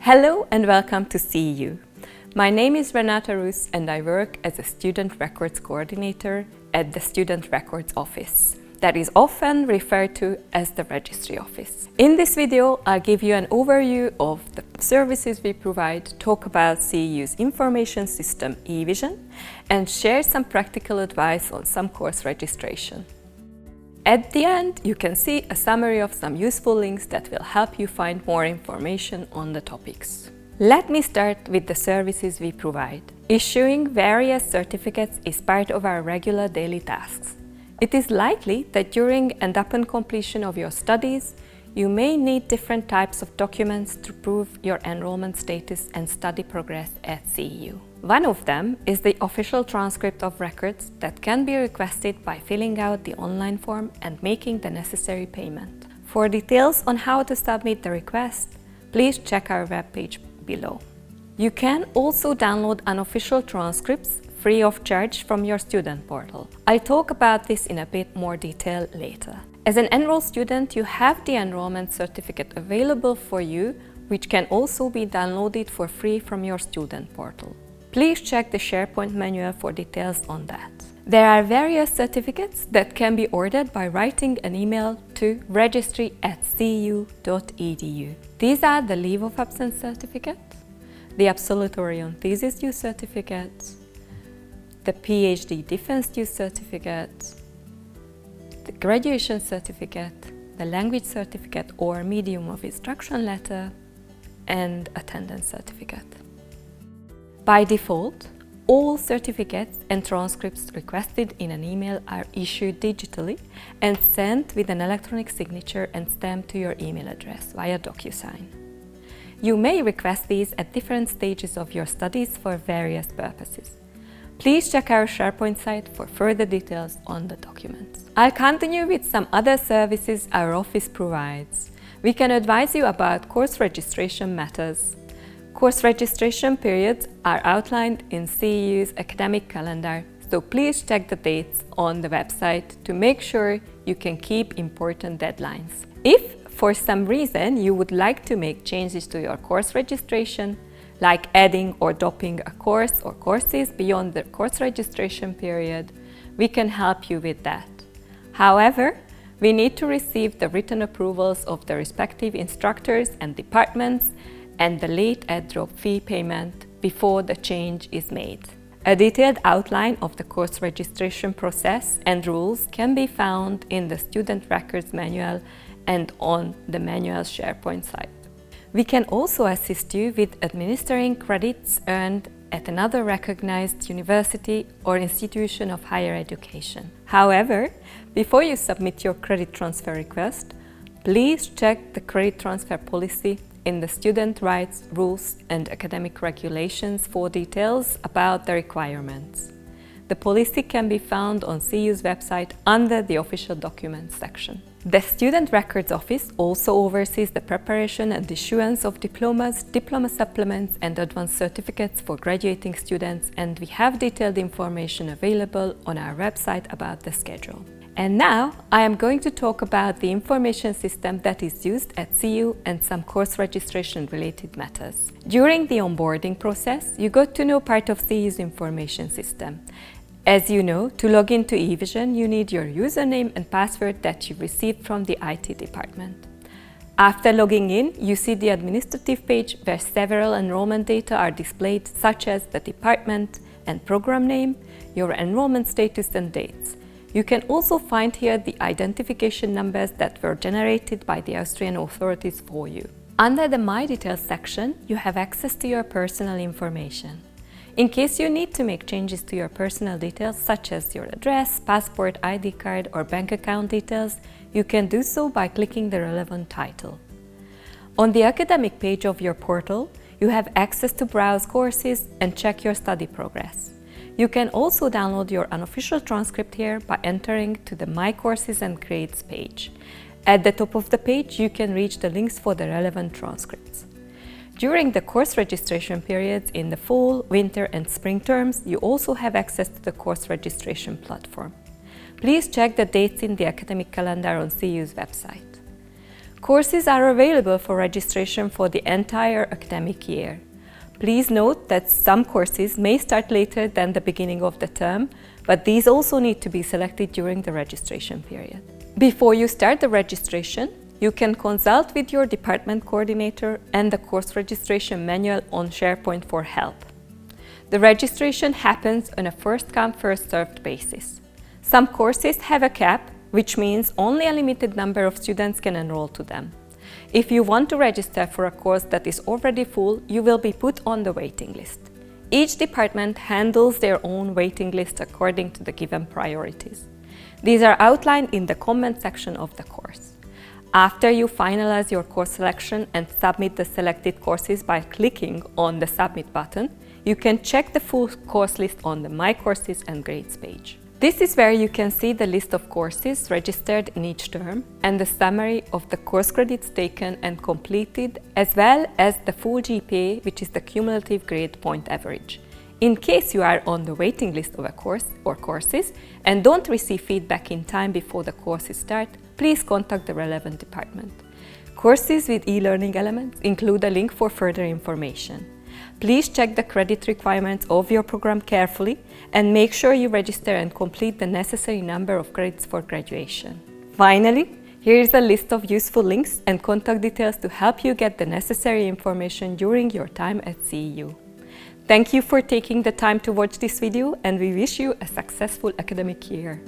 Hello and welcome to CEU. My name is Renata Rus and I work as a Student Records Coordinator at the Student Records Office, that is often referred to as the Registry Office. In this video, I'll give you an overview of the services we provide, talk about CEU's information system eVision, and share some practical advice on some course registration. At the end, you can see a summary of some useful links that will help you find more information on the topics. Let me start with the services we provide. Issuing various certificates is part of our regular daily tasks. It is likely that during and upon completion of your studies, you may need different types of documents to prove your enrollment status and study progress at CEU. One of them is the official transcript of records that can be requested by filling out the online form and making the necessary payment. For details on how to submit the request, please check our webpage below. You can also download unofficial transcripts free of charge from your student portal. I'll talk about this in a bit more detail later. As an enrolled student, you have the enrollment certificate available for you, which can also be downloaded for free from your student portal. Please check the SharePoint manual for details on that. There are various certificates that can be ordered by writing an email to registry@ceu.edu. These are the Leave of Absence certificate, the Absolutory on Thesis Due certificate, the PhD Defense Due certificate, the Graduation certificate, the Language certificate or Medium of Instruction letter, and Attendance certificate. By default, all certificates and transcripts requested in an email are issued digitally and sent with an electronic signature and stamp to your email address via DocuSign. You may request these at different stages of your studies for various purposes. Please check our SharePoint site for further details on the documents. I'll continue with some other services our office provides. We can advise you about course registration matters. Course registration periods are outlined in CEU's Academic Calendar, so please check the dates on the website to make sure you can keep important deadlines. If, for some reason, you would like to make changes to your course registration, like adding or dropping a course or courses beyond the course registration period, we can help you with that. However, we need to receive the written approvals of the respective instructors and departments and the late add-drop fee payment before the change is made. A detailed outline of the course registration process and rules can be found in the Student Records Manual and on the manual's SharePoint site. We can also assist you with administering credits earned at another recognized university or institution of higher education. However, before you submit your credit transfer request, please check the credit transfer policy in the Student Rights, Rules and Academic Regulations for details about the requirements. The policy can be found on CEU's website under the Official Documents section. The Student Records Office also oversees the preparation and issuance of diplomas, diploma supplements and advanced certificates for graduating students, and we have detailed information available on our website about the schedule. And now I am going to talk about the information system that is used at CEU and some course registration related matters. During the onboarding process, you got to know part of CEU's information system. As you know, to log into eVision, you need your username and password that you received from the IT department. After logging in, you see the administrative page where several enrollment data are displayed, such as the department and program name, your enrollment status and dates. You can also find here the identification numbers that were generated by the Austrian authorities for you. Under the My Details section, you have access to your personal information. In case you need to make changes to your personal details, such as your address, passport, ID card or bank account details, you can do so by clicking the relevant title. On the academic page of your portal, you have access to browse courses and check your study progress. You can also download your unofficial transcript here by entering to the My Courses and Grades page. At the top of the page, you can reach the links for the relevant transcripts. During the course registration periods in the fall, winter and spring terms, you also have access to the course registration platform. Please check the dates in the academic calendar on CEU's website. Courses are available for registration for the entire academic year. Please note that some courses may start later than the beginning of the term, but these also need to be selected during the registration period. Before you start the registration, you can consult with your department coordinator and the course registration manual on SharePoint for help. The registration happens on a first-come, first-served basis. Some courses have a cap, which means only a limited number of students can enroll to them. If you want to register for a course that is already full, you will be put on the waiting list. Each department handles their own waiting list according to the given priorities. These are outlined in the comment section of the course. After you finalize your course selection and submit the selected courses by clicking on the Submit button, you can check the full course list on the My Courses and Grades page. This is where you can see the list of courses registered in each term and the summary of the course credits taken and completed, as well as the full GPA, which is the cumulative grade point average. In case you are on the waiting list of a course or courses and don't receive feedback in time before the courses start, please contact the relevant department. Courses with e-learning elements include a link for further information. Please check the credit requirements of your program carefully and make sure you register and complete the necessary number of credits for graduation. Finally, here is a list of useful links and contact details to help you get the necessary information during your time at CEU. Thank you for taking the time to watch this video, and we wish you a successful academic year.